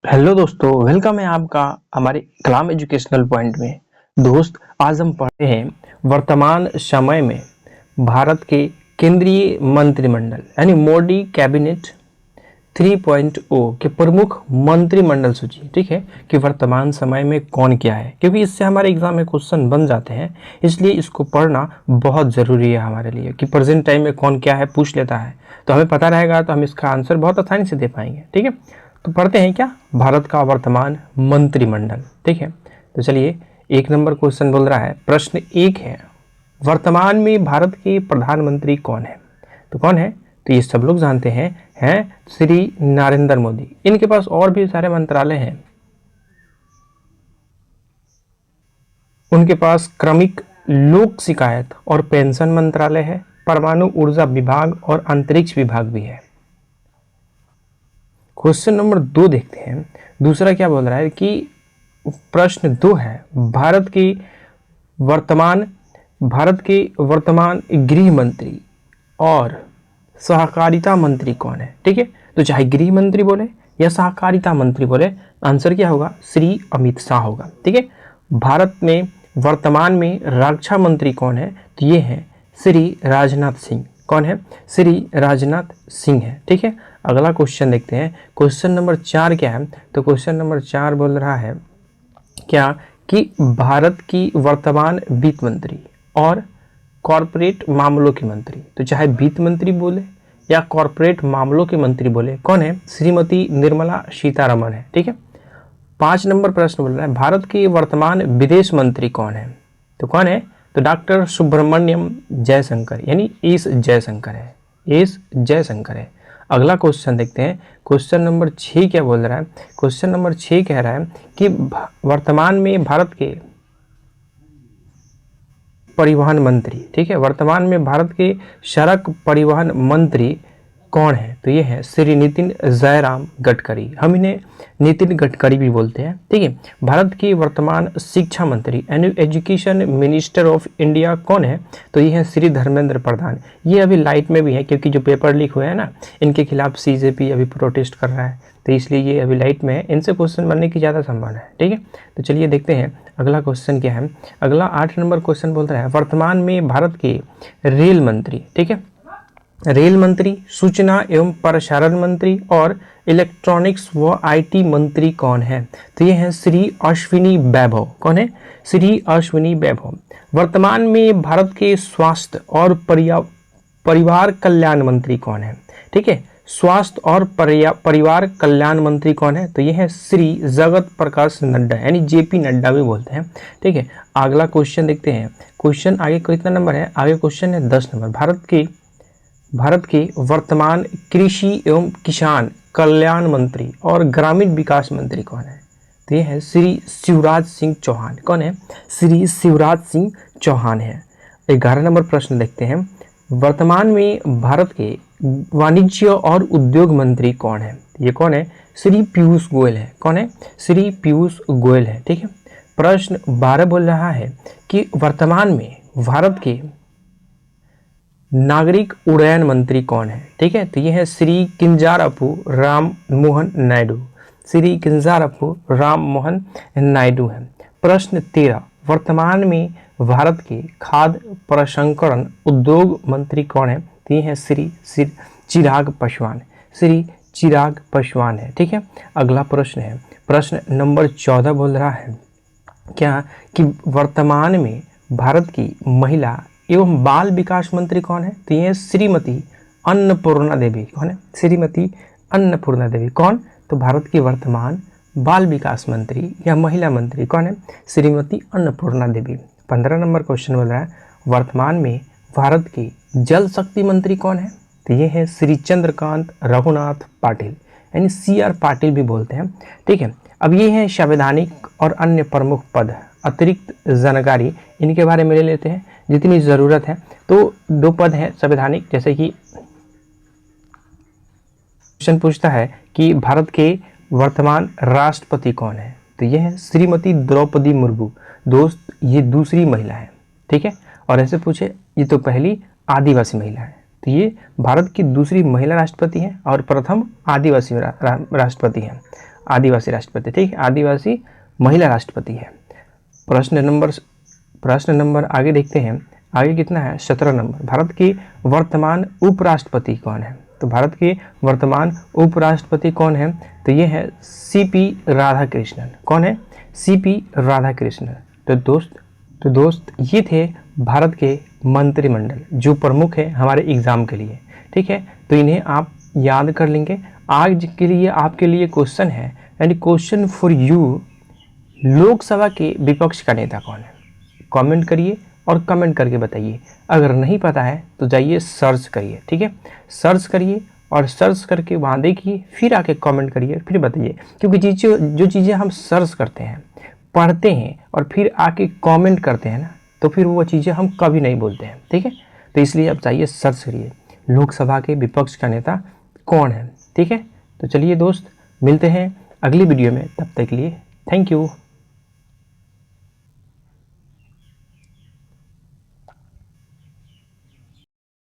Hello दोस्तों, welcome है आपका हमारे कलाम एजुकेशनल पॉइंट में। दोस्त, आज हम पढ़ते हैं वर्तमान समय में भारत के केंद्रीय मंत्रिमंडल यानी मोदी कैबिनेट 3.0 के प्रमुख मंत्रिमंडल सूची। ठीक है कि वर्तमान समय में कौन क्या है, क्योंकि इससे हमारे एग्जाम में क्वेश्चन बन जाते हैं, इसलिए इसको पढ़ना बहुत ज़रूरी है हमारे लिए कि प्रेजेंट टाइम में कौन क्या है पूछ लेता है तो हमें पता रहेगा, तो हम इसका आंसर बहुत आसानी से दे पाएंगे। ठीक है, तो पढ़ते हैं क्या भारत का वर्तमान मंत्रिमंडल। ठीक है, तो चलिए, एक नंबर क्वेश्चन बोल रहा है, प्रश्न एक है, वर्तमान में भारत के प्रधानमंत्री कौन है? तो कौन है? तो ये सब लोग जानते हैं श्री नरेंद्र मोदी। इनके पास और भी सारे मंत्रालय हैं। उनके पास क्रमिक लोक शिकायत और पेंशन मंत्रालय है, परमाणु ऊर्जा विभाग और अंतरिक्ष विभाग भी है। क्वेश्चन नंबर 2 देखते हैं। दूसरा क्या बोल रहा है कि प्रश्न 2 है, भारत के वर्तमान गृह मंत्री और सहकारिता मंत्री कौन है? ठीक है, तो चाहे गृह मंत्री बोले या सहकारिता मंत्री बोले, आंसर क्या होगा? श्री अमित शाह होगा। ठीक है, भारत में वर्तमान में रक्षा मंत्री कौन है? तो ये है श्री राजनाथ सिंह। कौन है? श्री राजनाथ सिंह है। ठीक है, अगला क्वेश्चन देखते हैं। क्वेश्चन नंबर 4 क्या है? तो क्वेश्चन नंबर 4 बोल रहा है क्या कि भारत की वर्तमान वित्त मंत्री और कॉरपोरेट मामलों के मंत्री, तो चाहे वित्त मंत्री बोले या कॉरपोरेट मामलों के मंत्री बोले, कौन है? श्रीमती निर्मला सीतारमण है। ठीक है, 5 नंबर प्रश्न बोल रहा है, भारत के वर्तमान विदेश मंत्री कौन है? तो कौन है? तो डॉक्टर सुब्रमण्यम जयशंकर यानी एस जयशंकर है। एस जयशंकर है। अगला क्वेश्चन देखते हैं। क्वेश्चन नंबर 6 क्या बोल रहा है? क्वेश्चन नंबर 6 कह रहा है कि वर्तमान में भारत के परिवहन मंत्री, ठीक है, वर्तमान में भारत के सड़क परिवहन मंत्री कौन है? तो ये है श्री नितिन जयराम गडकरी। हम इन्हें नितिन गडकरी भी बोलते हैं। ठीक है, भारत के वर्तमान शिक्षा मंत्री यानी एजुकेशन मिनिस्टर ऑफ इंडिया कौन है? तो ये है श्री धर्मेंद्र प्रधान। ये अभी लाइट में भी है क्योंकि जो पेपर लीक हुए हैं ना, इनके खिलाफ सीजेपी अभी प्रोटेस्ट कर रहा है, तो इसलिए ये अभी लाइट में है। इनसे क्वेश्चन बनने की ज़्यादा संभावना है। ठीक है, तो चलिए देखते हैं अगला क्वेश्चन क्या है। अगला 8 नंबर क्वेश्चन बोल रहा है, वर्तमान में भारत के रेल मंत्री, ठीक है, रेल मंत्री, सूचना एवं प्रसारण मंत्री और इलेक्ट्रॉनिक्स व आईटी मंत्री कौन है? तो ये है श्री अश्विनी वैभव। कौन है? श्री अश्विनी वैभव। वर्तमान में भारत के स्वास्थ्य और परिवार कल्याण मंत्री कौन है? ठीक है, स्वास्थ्य और परिवार कल्याण मंत्री कौन है? तो ये है श्री जगत प्रकाश नड्डा यानी जेपी नड्डा भी बोलते हैं। ठीक है, अगला क्वेश्चन देखते हैं। क्वेश्चन आगे कितना नंबर है? आगे क्वेश्चन है 10 नंबर। भारत के वर्तमान कृषि एवं किसान कल्याण मंत्री और ग्रामीण विकास मंत्री कौन है? तो ये है श्री शिवराज सिंह चौहान। कौन है? श्री शिवराज सिंह चौहान है। 11 नंबर प्रश्न देखते हैं। वर्तमान में भारत के वाणिज्य और उद्योग मंत्री कौन है? ये कौन है? श्री पीयूष गोयल है। कौन है? श्री पीयूष गोयल है। ठीक है, प्रश्न 12 बोल रहा है कि वर्तमान में भारत के नागरिक उड्डयन मंत्री कौन है? ठीक है, तो ये है श्री किंजारापू राम मोहन नायडू। श्री किंजारापू राम मोहन नायडू है। प्रश्न 13, वर्तमान में भारत के खाद्य प्रसंस्करण उद्योग मंत्री कौन है? तो ये है श्री चिराग पासवान। श्री चिराग पासवान है। ठीक है, अगला प्रश्न है, प्रश्न नंबर 14 बोल रहा है क्या कि वर्तमान में भारत की महिला एवं बाल विकास मंत्री कौन है? तो ये श्रीमती अन्नपूर्णा देवी। कौन है? श्रीमती अन्नपूर्णा देवी। कौन? तो भारत की वर्तमान बाल विकास मंत्री या महिला मंत्री कौन है? श्रीमती अन्नपूर्णा देवी। 15 नंबर क्वेश्चन बोल रहा है, वर्तमान में भारत की जल शक्ति मंत्री कौन है? तो ये है श्री चंद्रकांत रघुनाथ पाटिल यानी CR पाटिल भी बोलते हैं। ठीक है, अब ये है संवैधानिक और अन्य प्रमुख पद। अतिरिक्त जानकारी इनके बारे में ले लेते हैं जितनी ज़रूरत है। तो 2 पद हैं संवैधानिक, जैसे कि क्वेश्चन पूछता है कि भारत के वर्तमान राष्ट्रपति कौन है? तो यह है श्रीमती द्रौपदी मुर्मू। दोस्त, ये दूसरी महिला है। ठीक है, और ऐसे पूछे, ये तो पहली आदिवासी महिला है, तो ये भारत की दूसरी महिला राष्ट्रपति हैं और प्रथम आदिवासी राष्ट्रपति हैं। आदिवासी राष्ट्रपति, ठीक है, आदिवासी महिला राष्ट्रपति है। प्रश्न नंबर आगे देखते हैं, आगे कितना है, 17 नंबर। भारत की वर्तमान उपराष्ट्रपति कौन है? तो भारत के वर्तमान उपराष्ट्रपति कौन है? तो ये है सीपी राधाकृष्णन। कौन है? सीपी राधाकृष्णन। तो दोस्त ये थे भारत के मंत्रिमंडल जो प्रमुख है हमारे एग्जाम के लिए, ठीक है। तो इन्हें आप याद कर लेंगे। आज के लिए आपके लिए क्वेश्चन है, यानी क्वेश्चन फॉर यू, लोकसभा के विपक्ष का नेता कौन है? कमेंट करिए और कमेंट करके बताइए। अगर नहीं पता है तो जाइए सर्च करिए, ठीक है, सर्च करिए और सर्च करके वहाँ देखिए, फिर आके कमेंट करिए, फिर बताइए। क्योंकि जो चीज़ें हम सर्च करते हैं, पढ़ते हैं और फिर आके कमेंट करते हैं ना, तो फिर वो चीज़ें हम कभी नहीं बोलते हैं, ठीक है। तो इसलिए आप जाइए सर्च करिए, लोकसभा के विपक्ष का नेता कौन है, ठीक है। तो चलिए दोस्त, मिलते हैं अगली वीडियो में, तब तक के लिए थैंक यू।